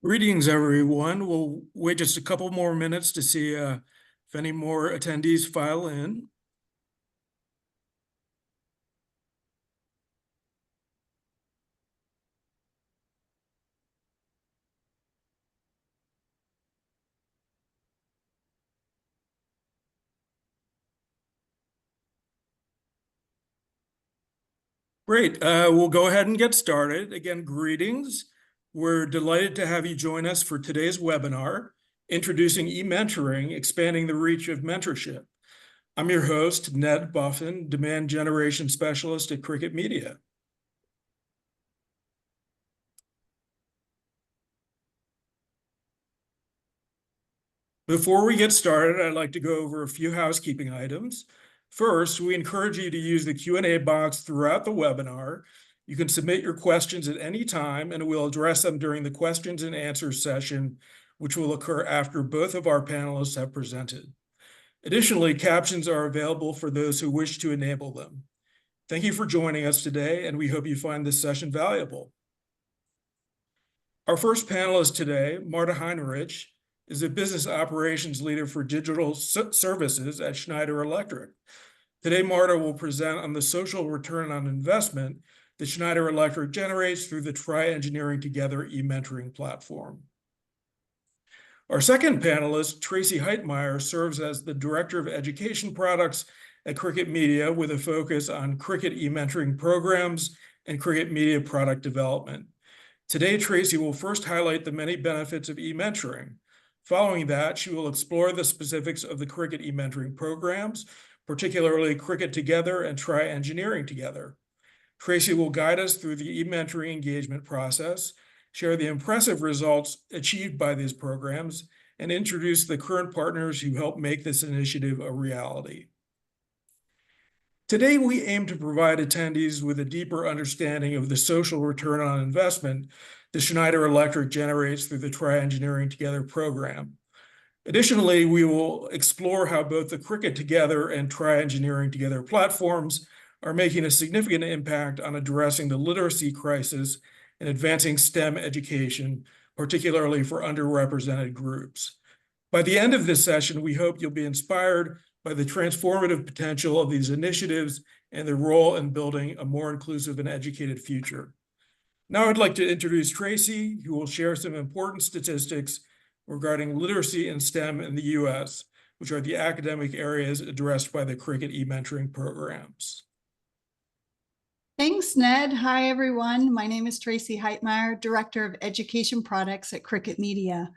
Greetings, everyone. We'll wait just a couple more minutes to see if any more attendees file in. Great. We'll go ahead and get started. Again, greetings. We're delighted to have you join us for today's webinar, Introducing eMentoring, Expanding the Reach of Mentorship. I'm your host, Ned Buffin, Demand Generation Specialist at Cricket Media. Before we get started, I'd like to go over a few housekeeping items. First, we encourage you to use the Q&A box throughout the webinar. You can submit your questions at any time, and we'll address them during the questions and answers session, which will occur after both of our panelists have presented. Additionally, captions are available for those who wish to enable them. Thank you for joining us today, and we hope you find this session valuable. Our first panelist today, Marta Heinrich, is a business operations leader for digital services at Schneider Electric. Today, Marta will present on the social return on investment that Schneider Electric generates through the TryEngineering Together eMentoring platform. Our second panelist, Tracy Heitmeyer, serves as the Director of Education Products at Cricket Media with a focus on Cricket eMentoring programs and Cricket Media product development. Today, Tracy will first highlight the many benefits of eMentoring. Following that, she will explore the specifics of the Cricket eMentoring programs, particularly CricketTogether and TryEngineering Together. Tracy will guide us through the eMentoring engagement process, share the impressive results achieved by these programs, and introduce the current partners who help make this initiative a reality. Today, we aim to provide attendees with a deeper understanding of the social return on investment that Schneider Electric generates through the TryEngineering Together program. Additionally, we will explore how both the CricketTogether and TryEngineering Together platforms are making a significant impact on addressing the literacy crisis and advancing STEM education, particularly for underrepresented groups. By the end of this session, we hope you'll be inspired by the transformative potential of these initiatives and their role in building a more inclusive and educated future. Now I'd like to introduce Tracy, who will share some important statistics regarding literacy in STEM in the US, which are the academic areas addressed by the Cricket eMentoring programs. Thanks, Ned. Hi, everyone. My name is Tracy Heitmeyer, Director of Education Products at Cricket Media.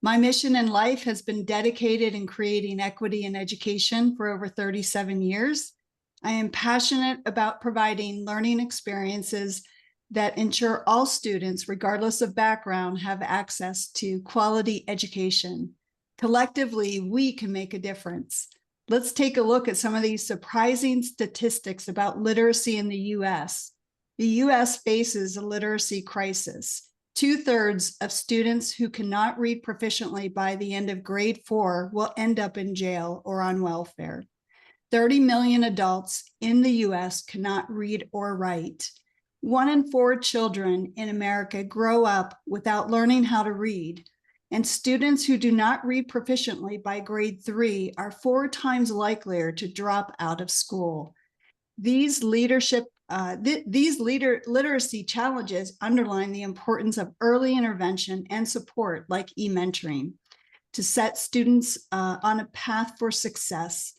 My mission in life has been dedicated in creating equity in education for over 37 years. I am passionate about providing learning experiences that ensure all students, regardless of background, have access to quality education. Collectively, we can make a difference. Let's take a look at some of these surprising statistics about literacy in the US. The US faces a literacy crisis. 2/3 of students who cannot read proficiently by the end of grade 4 will end up in jail or on welfare. 30 million adults in the US cannot read or write. 1 in 4 children in America grow up without learning how to read, and students who do not read proficiently by grade 3 are 4 times likelier to drop out of school. These literacy challenges underline the importance of early intervention and support like eMentoring to set students on a path for success.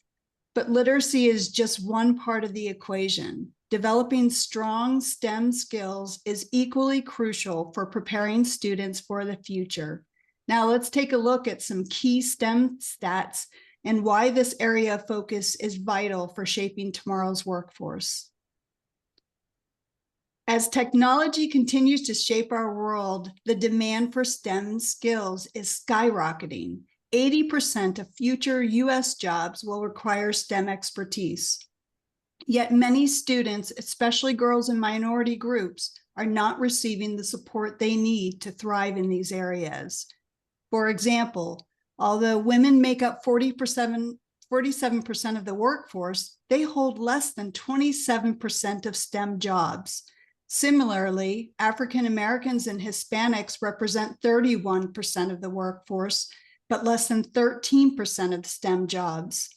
But literacy is just one part of the equation. Developing strong STEM skills is equally crucial for preparing students for the future. Now let's take a look at some key STEM stats and why this area of focus is vital for shaping tomorrow's workforce. As technology continues to shape our world, the demand for STEM skills is skyrocketing. 80% of future US jobs will require STEM expertise. Yet many students, especially girls in minority groups, are not receiving the support they need to thrive in these areas. For example, although women make up 47% of the workforce, they hold less than 27% of STEM jobs. Similarly, African Americans and Hispanics represent 31% of the workforce, but less than 13% of STEM jobs.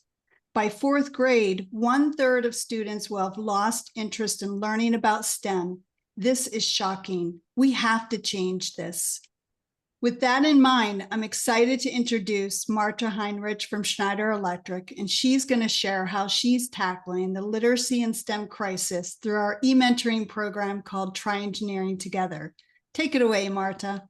By fourth grade, 1/3 of students will have lost interest in learning about STEM. This is shocking. We have to change this. With that in mind, I'm excited to introduce Marta Heinrich from Schneider Electric, and she's going to share how she's tackling the literacy and STEM crisis through our eMentoring program called TryEngineering Together. Take it away, Marta.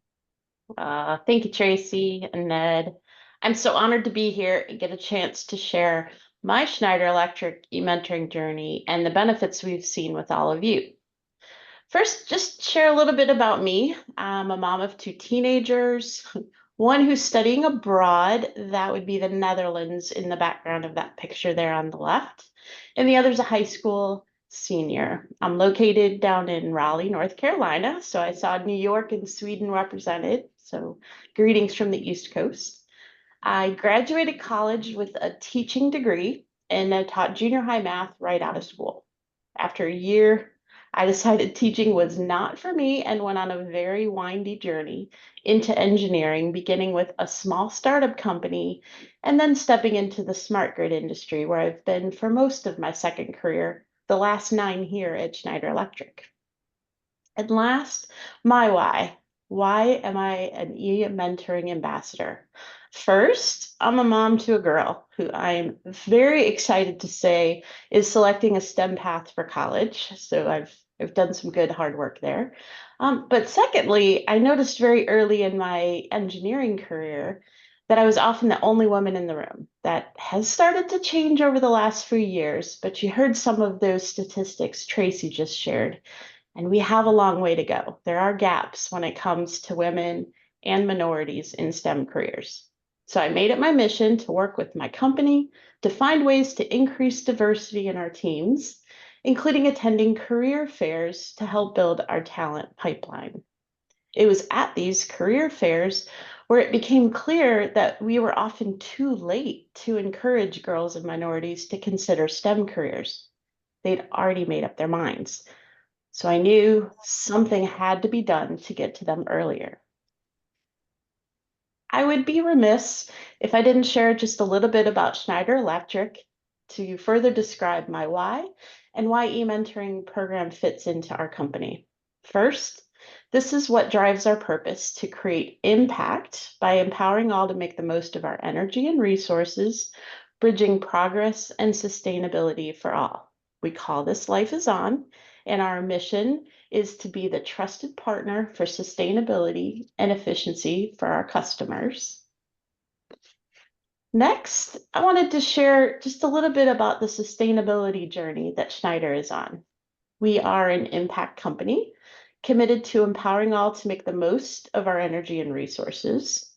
Thank you, Tracy and Ned. I'm so honored to be here and get a chance to share my Schneider Electric eMentoring journey and the benefits we've seen with all of you. First, just share a little bit about me. I'm a mom of 2 teenagers, one who's studying abroad, that would be the Netherlands in the background of that picture there on the left, and the other's a high school senior. I'm located down in Raleigh, North Carolina, so I saw New York and Sweden represented, so greetings from the East Coast. I graduated college with a teaching degree and I taught junior high math right out of school. After a year, I decided teaching was not for me and went on a very windy journey into engineering, beginning with a small startup company and then stepping into the smart grid industry, where I've been for most of my second career, the last 9 here at Schneider Electric. And last, my why. Why am I an eMentoring ambassador? First, I'm a mom to a girl who I'm very excited to say is selecting a STEM path for college. So I've done some good hard work there. But secondly, I noticed very early in my engineering career that I was often the only woman in the room. That has started to change over the last few years, but you heard some of those statistics Tracy just shared. And we have a long way to go. There are gaps when it comes to women and minorities in STEM careers. So I made it my mission to work with my company to find ways to increase diversity in our teams, including attending career fairs to help build our talent pipeline. It was at these career fairs where it became clear that we were often too late to encourage girls and minorities to consider STEM careers. They'd already made up their minds. So I knew something had to be done to get to them earlier. I would be remiss if I didn't share just a little bit about Schneider Electric to further describe my why and why eMentoring program fits into our company. First, this is what drives our purpose to create impact by empowering all to make the most of our energy and resources, bridging progress and sustainability for all. We call this Life is On, and our mission is to be the trusted partner for sustainability and efficiency for our customers. Next, I wanted to share just a little bit about the sustainability journey that Schneider is on. We are an impact company committed to empowering all to make the most of our energy and resources.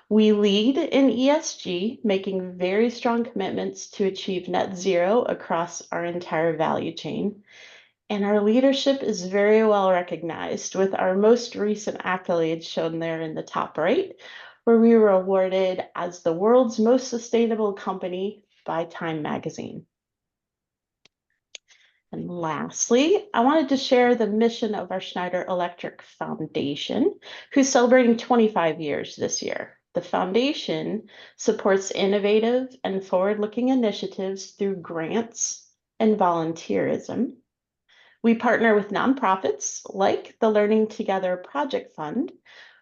We lead in ESG, making very strong commitments to achieve net zero across our entire value chain. And our leadership is very well recognized, with our most recent accolades shown there in the top right, where we were awarded as the world's most sustainable company by Time Magazine. And lastly, I wanted to share the mission of our Schneider Electric Foundation, who's celebrating 25 years this year. The foundation supports innovative and forward-looking initiatives through grants and volunteerism. We partner with nonprofits like the Learning Together Project Fund,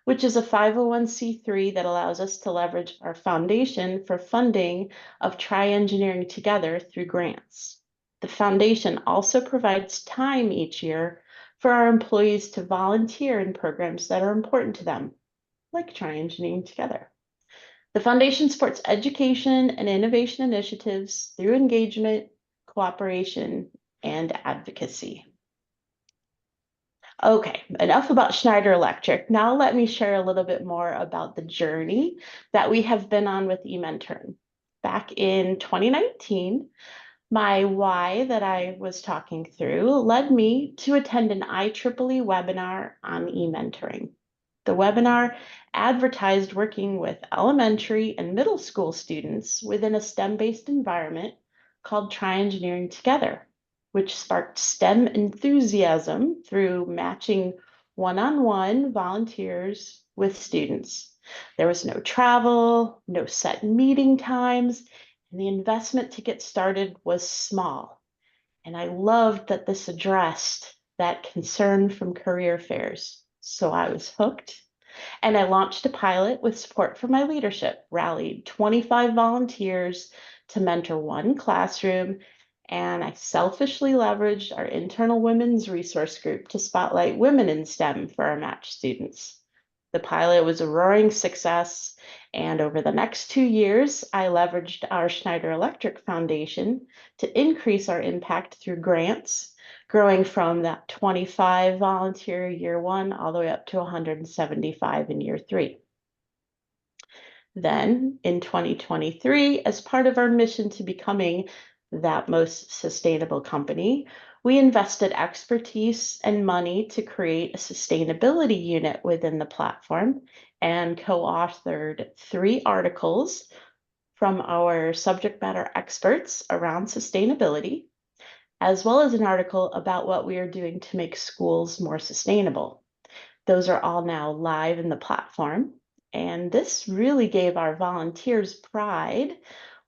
which is a 501c3 that allows us to leverage our foundation for funding of TryEngineering Together through grants. The foundation also provides time each year for our employees to volunteer in programs that are important to them, like TryEngineering Together. The foundation supports education and innovation initiatives through engagement, cooperation, and advocacy. Okay, enough about Schneider Electric. Now let me share a little bit more about the journey that we have been on with eMentoring. Back in 2019, my why that I was talking through led me to attend an IEEE webinar on eMentoring. The webinar advertised working with elementary and middle school students within a STEM-based environment called TryEngineering Together. which sparked STEM enthusiasm through matching one-on-one volunteers with students. There was no travel, no set meeting times, and the investment to get started was small. And I loved that this addressed that concern from career fairs. So I was hooked, and I launched a pilot with support from my leadership, rallied 25 volunteers to mentor one classroom, and I selfishly leveraged our internal women's resource group to spotlight women in STEM for our match students. The pilot was a roaring success, and over the next 2 years, I leveraged our Schneider Electric Foundation to increase our impact through grants, growing from that 25 volunteer year 1 all the way up to 175 in year 3. Then in 2023, as part of our mission to becoming that most sustainable company, we invested expertise and money to create a sustainability unit within the platform and co-authored 3 articles from our subject matter experts around sustainability, as well as an article about what we are doing to make schools more sustainable. Those are all now live in the platform. And this really gave our volunteers pride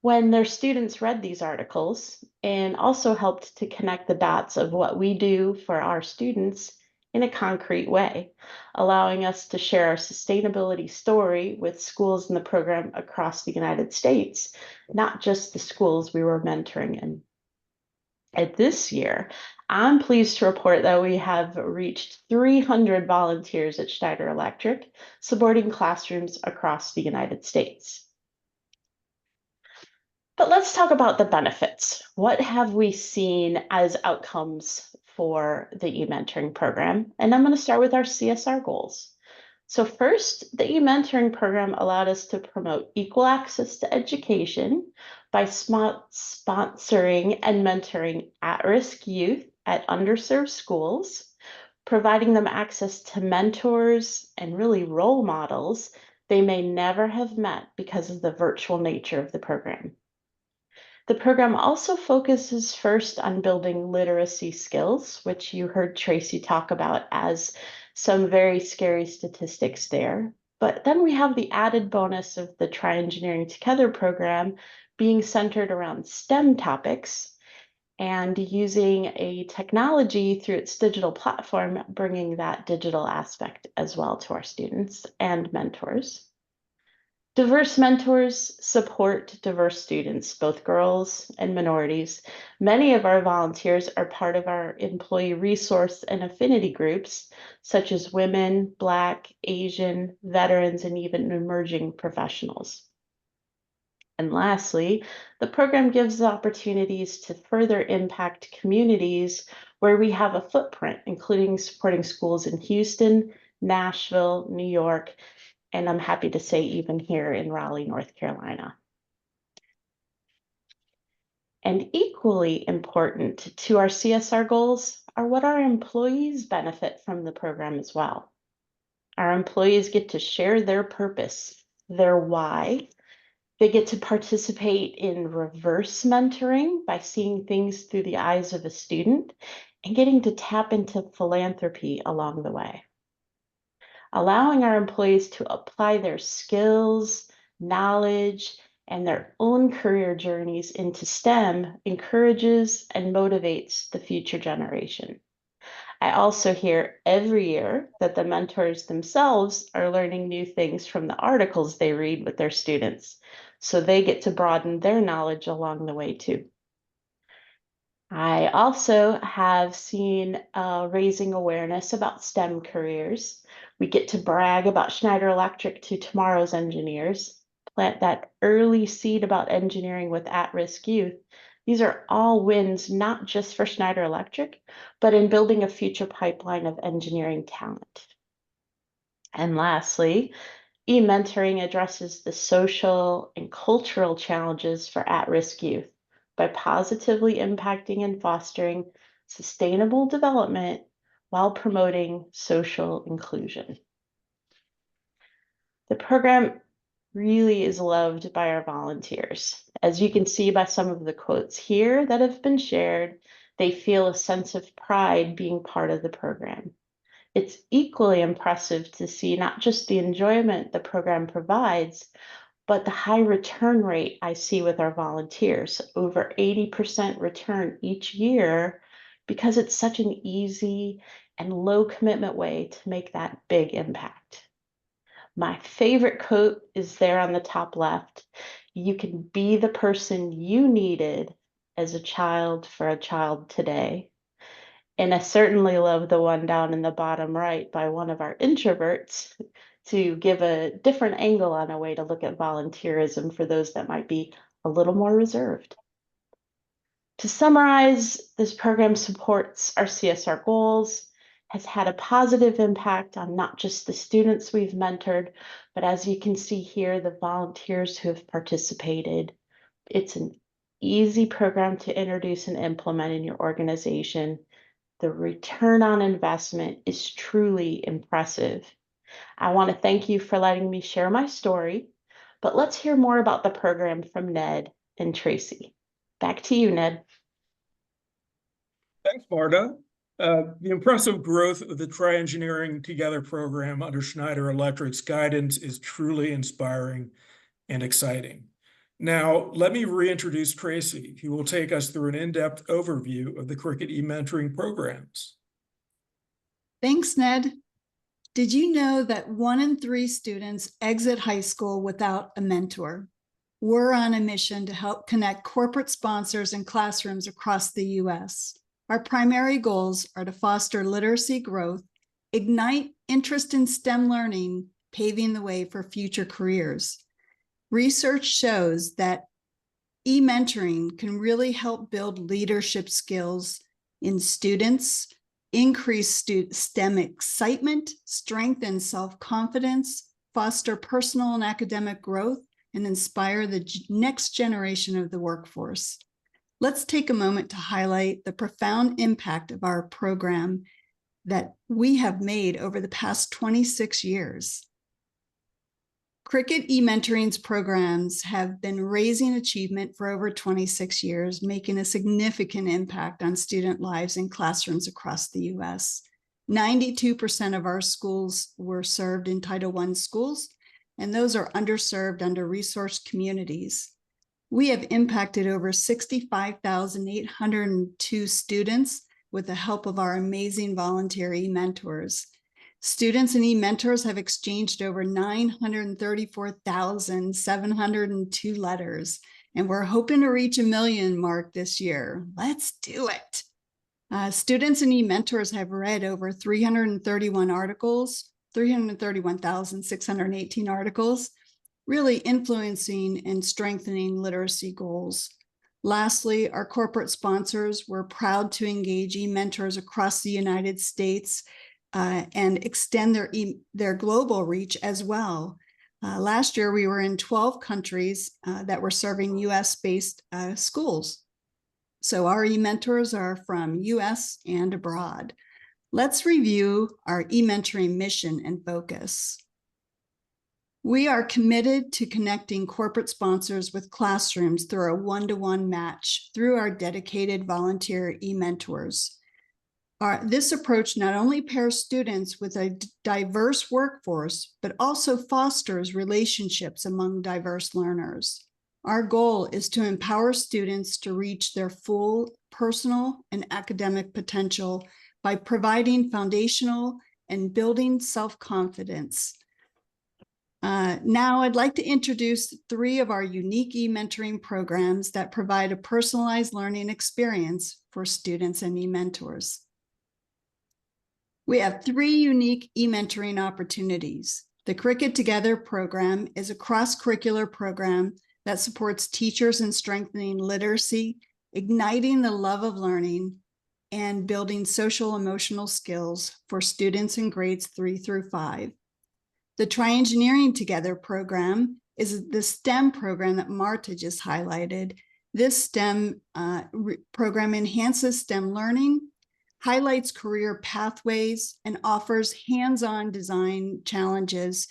when their students read these articles, and also helped to connect the dots of what we do for our students in a concrete way, allowing us to share our sustainability story with schools in the program across the United States, not just the schools we were mentoring in. At this year, I'm pleased to report that we have reached 300 volunteers at Schneider Electric, supporting classrooms across the United States. But let's talk about the benefits. What have we seen as outcomes for the eMentoring program? And I'm going to start with our CSR goals. So first, the eMentoring program allowed us to promote equal access to education by sponsoring and mentoring at-risk youth at underserved schools, providing them access to mentors and really role models they may never have met because of the virtual nature of the program. The program also focuses first on building literacy skills, which you heard Tracy talk about as some very scary statistics there. But then we have the added bonus of the TryEngineering Together program being centered around STEM topics and using a technology through its digital platform, bringing that digital aspect as well to our students and mentors. Diverse mentors support diverse students, both girls and minorities. Many of our volunteers are part of our employee resource and affinity groups, such as women, Black, Asian, veterans, and even emerging professionals. And lastly, the program gives opportunities to further impact communities where we have a footprint, including supporting schools in Houston, Nashville, New York, and I'm happy to say even here in Raleigh, North Carolina. And equally important to our CSR goals are what our employees benefit from the program as well. Our employees get to share their purpose, their why. They get to participate in reverse mentoring by seeing things through the eyes of a student and getting to tap into philanthropy along the way. Allowing our employees to apply their skills, knowledge, and their own career journeys into STEM encourages and motivates the future generation. I also hear every year that the mentors themselves are learning new things from the articles they read with their students, so they get to broaden their knowledge along the way too. I also have seen raising awareness about STEM careers. We get to brag about Schneider Electric to tomorrow's engineers, plant that early seed about engineering with at-risk youth. These are all wins, not just for Schneider Electric, but in building a future pipeline of engineering talent. And lastly, eMentoring addresses the social and cultural challenges for at-risk youth by positively impacting and fostering sustainable development while promoting social inclusion. The program really is loved by our volunteers. As you can see by some of the quotes here that have been shared, They feel a sense of pride being part of the program. It's equally impressive to see not just the enjoyment the program provides, but the high return rate I see with our volunteers, over 80% return each year, because it's such an easy and low commitment way to make that big impact. My favorite quote is there on the top left. You can be the person you needed as a child for a child today. And I certainly love the one down in the bottom right by one of our introverts to give a different angle on a way to look at volunteerism for those that might be a little more reserved. To summarize, this program supports our CSR goals, has had a positive impact on not just the students we've mentored, but as you can see here, the volunteers who have participated. It's an easy program to introduce and implement in your organization. The return on investment is truly impressive. I want to thank you for letting me share my story, but let's hear more about the program from Ned and Tracy. Back to you, Ned. Thanks, Marta. The impressive growth of the TryEngineering Together program under Schneider Electric's guidance is truly inspiring and exciting. Now, let me reintroduce Tracy, who will take us through an in-depth overview of the Cricket eMentoring programs. Thanks, Ned. Did you know that 1 in 3 students exit high school without a mentor? We're on a mission to help connect corporate sponsors and classrooms across the U.S. Our primary goals are to foster literacy growth, ignite interest in STEM learning, paving the way for future careers. Research shows that eMentoring can really help build leadership skills in students, increase STEM excitement, strengthen self-confidence, foster personal and academic growth, and inspire the next generation of the workforce. Let's take a moment to highlight the profound impact of our program that we have made over the past 26 years. Cricket eMentoring's programs have been raising achievement for over 26 years, making a significant impact on student lives in classrooms across the U.S. 92% of our schools were served in Title I schools, and those are underserved, under-resourced communities. We have impacted over 65,802 students with the help of our amazing volunteer eMentors. Students and eMentors have exchanged over 934,702 letters, and we're hoping to reach a million mark this year. Let's do it. Students and eMentors have read over 331,618 articles, really influencing and strengthening literacy goals. Lastly, our corporate sponsors were proud to engage eMentors across the United States and extend their global reach as well. Last year, we were in 12 countries that were serving US-based schools. So our eMentors are from US and abroad. Let's review our eMentoring mission and focus. We are committed to connecting corporate sponsors with classrooms through a one-to-one match through our dedicated volunteer eMentors. This approach not only pairs students with a diverse workforce, but also fosters relationships among diverse learners. Our goal is to empower students to reach their full personal and academic potential by providing foundational and building self-confidence. Now I'd like to introduce 3 of our unique eMentoring programs that provide a personalized learning experience for students and eMentors. We have 3 unique eMentoring opportunities. The CricketTogether program is a cross-curricular program that supports teachers in strengthening literacy, igniting the love of learning, and building social emotional skills for students in grades 3 through 5. The TryEngineering Together program is the STEM program that Marta just highlighted. This STEM program enhances STEM learning, highlights career pathways, and offers hands-on design challenges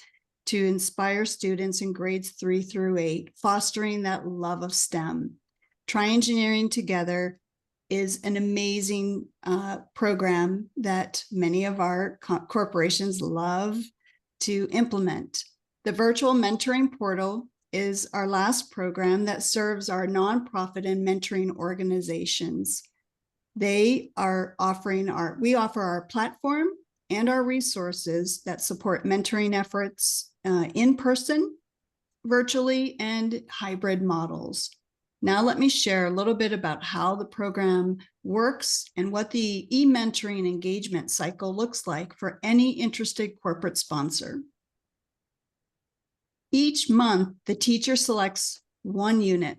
to inspire students in grades 3 through 8, fostering that love of STEM. TryEngineering Together is an amazing program that many of our corporations love to implement. The virtual mentoring portal is our last program that serves our nonprofit and mentoring organizations. We offer our platform and our resources that support mentoring efforts in person, virtually, and hybrid models. Now let me share a little bit about how the program works and what the eMentoring engagement cycle looks like for any interested corporate sponsor. Each month, the teacher selects one unit.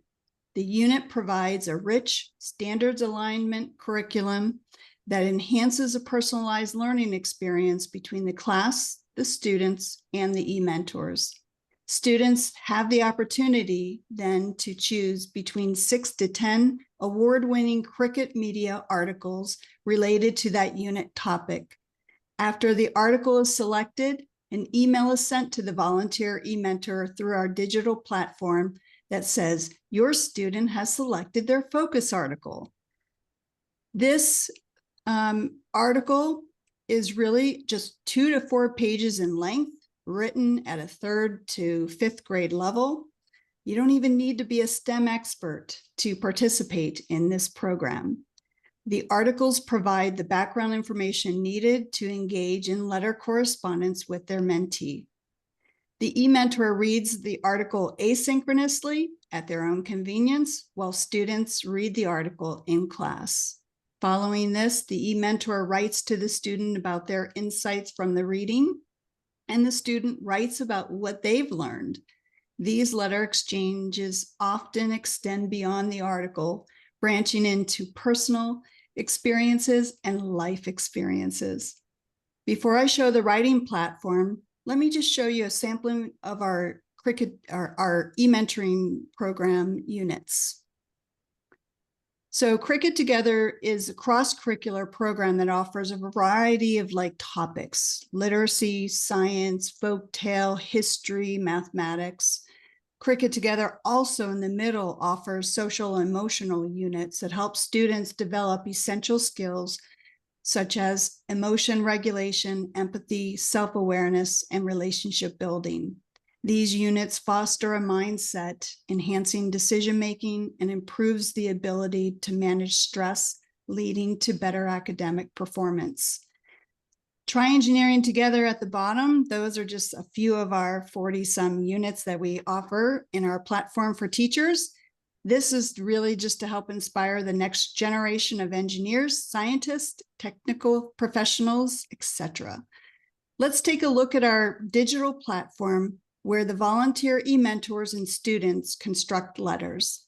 The unit provides a rich standards alignment curriculum that enhances a personalized learning experience between the class, the students, and the eMentors. Students have the opportunity then to choose between 6 to 10 award-winning Cricket Media articles related to that unit topic. After the article is selected, an email is sent to the volunteer eMentor through our digital platform that says, your student has selected their focus article. This article is really just 2 to 4 pages in length, written at a 3rd to 5th grade level. You don't even need to be a STEM expert to participate in this program. The articles provide the background information needed to engage in letter correspondence with their mentee. The eMentor reads the article asynchronously at their own convenience, while students read the article in class. Following this, the eMentor writes to the student about their insights from the reading, and the student writes about what they've learned. These letter exchanges often extend beyond the article, branching into personal experiences and life experiences. Before I show the writing platform, let me just show you a sampling of our eMentoring program units. So CricketTogether is a cross-curricular program that offers a variety of topics: literacy, science, folktale, history, mathematics. CricketTogether also in the middle offers social and emotional units that help students develop essential skills such as emotion regulation, empathy, self-awareness, and relationship building. These units foster a mindset, enhancing decision-making, and improves the ability to manage stress, leading to better academic performance. TryEngineering Together at the bottom, those are just a few of our 40-some units that we offer in our platform for teachers. This is really just to help inspire the next generation of engineers, scientists, technical professionals, etc. Let's take a look at our digital platform where the volunteer eMentors and students construct letters.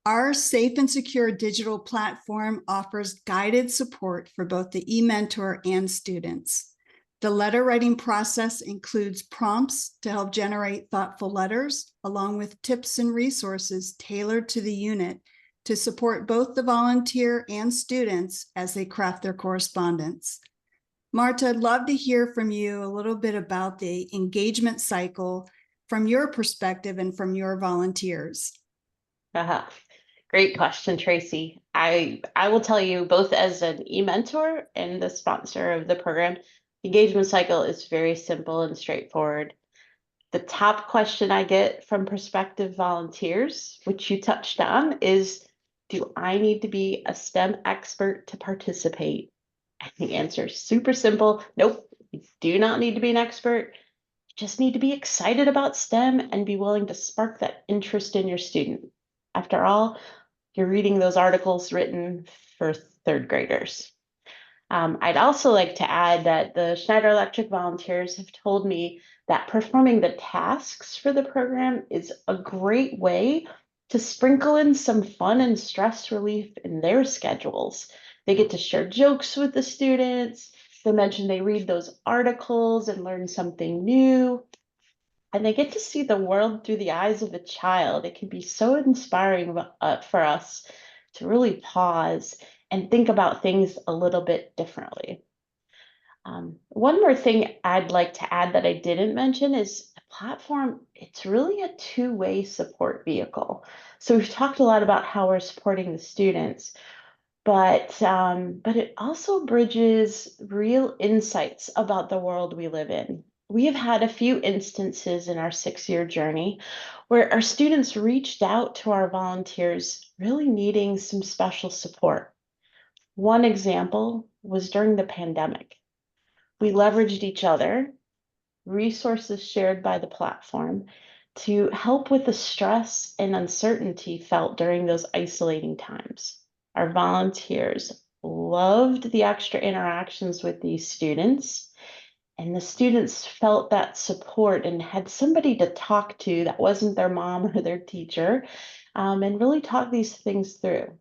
Our safe and secure digital platform offers guided support for both the eMentor and students. The letter writing process includes prompts to help generate thoughtful letters, along with tips and resources tailored to the unit to support both the volunteer and students as they craft their correspondence. Marta, I'd love to hear from you a little bit about the engagement cycle from your perspective and from your volunteers. Great question, Tracy. I will tell you, both as an eMentor and the sponsor of the program, the engagement cycle is very simple and straightforward. The top question I get from prospective volunteers, which you touched on, is, do I need to be a STEM expert to participate? And the answer is super simple. Nope, you do not need to be an expert. You just need to be excited about STEM and be willing to spark that interest in your student. After all, you're reading those articles written for 3rd graders. I'd also like to add that the Schneider Electric volunteers have told me that performing the tasks for the program is a great way to sprinkle in some fun and stress relief in their schedules. They get to share jokes with the students. They mentioned they read those articles and learn something new. And they get to see the world through the eyes of a child. It can be so inspiring for us to really pause and think about things a little bit differently. One more thing I'd like to add that I didn't mention is platform, it's really a two-way support vehicle. So we've talked a lot about how we're supporting the students, but it also bridges real insights about the world we live in. We have had a few instances in our 6-year journey where our students reached out to our volunteers really needing some special support. One example was during the pandemic. We leveraged each other, resources shared by the platform, to help with the stress and uncertainty felt during those isolating times. Our volunteers loved the extra interactions with these students, and the students felt that support and had somebody to talk to that wasn't their mom or their teacher, and really talk these things through.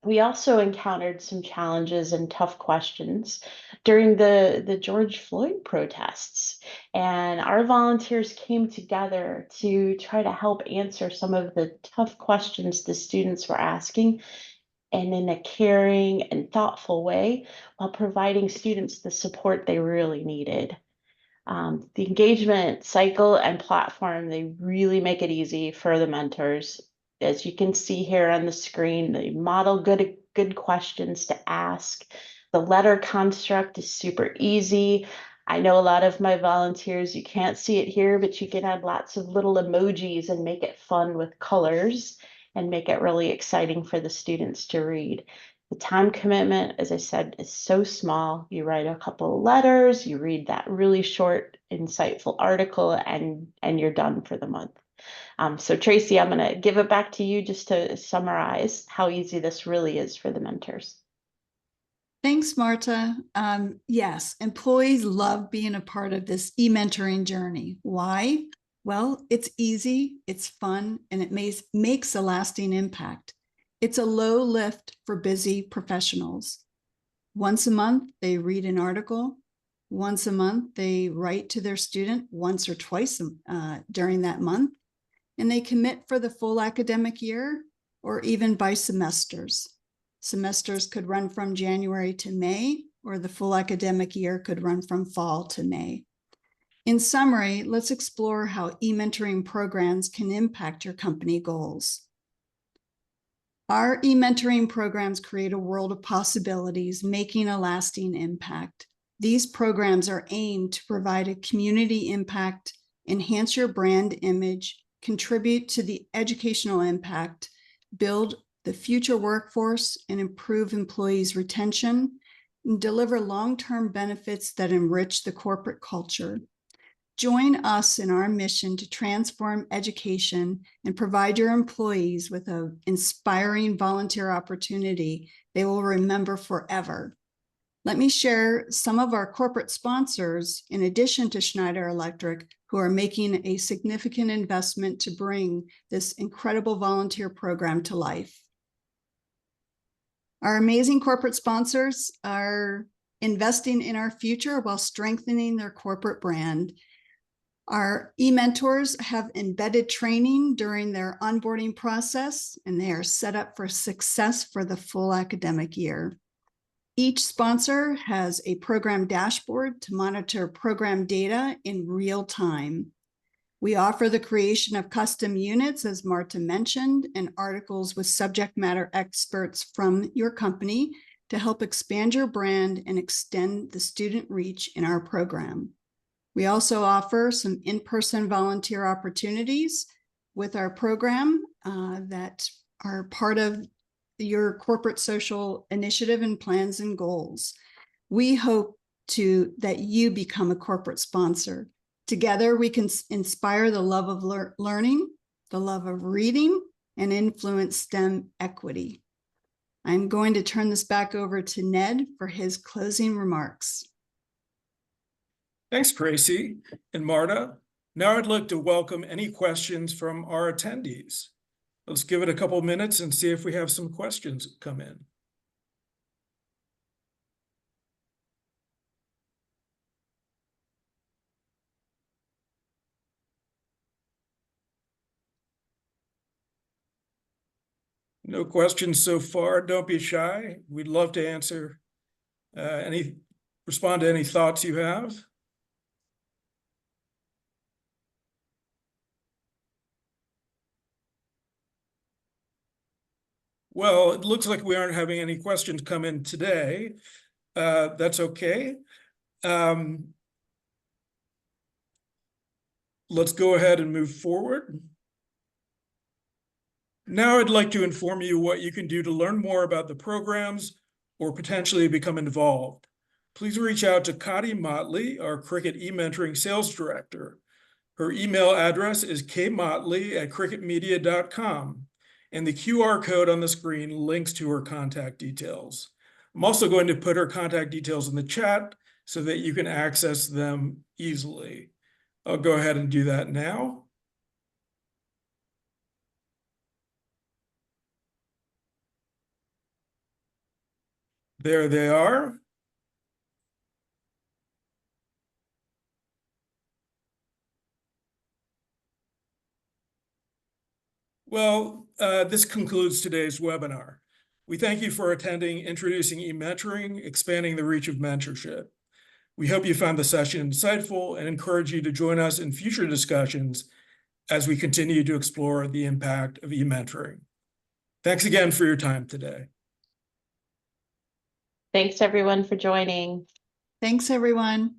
We also encountered some challenges and tough questions during the George Floyd protests. And our volunteers came together to try to help answer some of the tough questions the students were asking, and in a caring and thoughtful way, while providing students the support they really needed. The engagement cycle and platform, they really make it easy for the mentors. As you can see here on the screen, they model good questions to ask. The letter construct is super easy. I know a lot of my volunteers, you can't see it here, but you can add lots of little emojis and make it fun with colors and make it really exciting for the students to read. The time commitment, as I said, is so small. You write a couple of letters, you read that really short, insightful article, and you're done for the month. So Tracy, I'm going to give it back to you just to summarize how easy this really is for the mentors. Thanks, Marta. Yes, employees love being a part of this e-mentoring journey. Why? Well, it's easy, it's fun, and it makes a lasting impact. It's a low lift for busy professionals. Once a month, they read an article. Once a month, they write to their student once or twice during that month, and they commit for the full academic year or even by semesters. Semesters could run from January to May, or the full academic year could run from fall to May. In summary, let's explore how e-mentoring programs can impact your company goals. Our e-mentoring programs create a world of possibilities, making a lasting impact. These programs are aimed to provide a community impact, enhance your brand image, contribute to the educational impact, build the future workforce, and improve employees' retention, and deliver long-term benefits that enrich the corporate culture. Join us in our mission to transform education and provide your employees with an inspiring volunteer opportunity they will remember forever. Let me share some of our corporate sponsors, in addition to Schneider Electric, who are making a significant investment to bring this incredible volunteer program to life. Our amazing corporate sponsors are investing in our future while strengthening their corporate brand. Our eMentors have embedded training during their onboarding process, and they are set up for success for the full academic year. Each sponsor has a program dashboard to monitor program data in real time. We offer the creation of custom units, as Marta mentioned, and articles with subject matter experts from your company to help expand your brand and extend the student reach in our program. We also offer some in-person volunteer opportunities with our program that are part of your corporate social initiative and plans and goals. We hope that you become a corporate sponsor. Together, we can inspire the love of learning, the love of reading, and influence STEM equity. I'm going to turn this back over to Ned for his closing remarks. Thanks, Tracy and Marta. Now I'd like to welcome any questions from our attendees. Let's give it a couple minutes and see if we have some questions come in. No questions so far. Don't be shy. We'd love to answer respond to any thoughts you have. Well, it looks like we aren't having any questions come in today. That's okay. Let's go ahead and move forward. Now I'd like to inform you what you can do to learn more about the programs or potentially become involved. Please reach out to Kati Motley, our Cricket eMentoring Sales Director. Her email address is kmotley@cricketmedia.com, and the QR code on the screen links to her contact details. I'm also going to put her contact details in the chat so that you can access them easily. I'll go ahead and do that now. There they are. Well, this concludes today's webinar. We thank you for attending Introducing eMentoring, Expanding the Reach of Mentorship. We hope you found the session insightful and encourage you to join us in future discussions as we continue to explore the impact of eMentoring. Thanks again for your time today. Thanks everyone for joining. Thanks, everyone.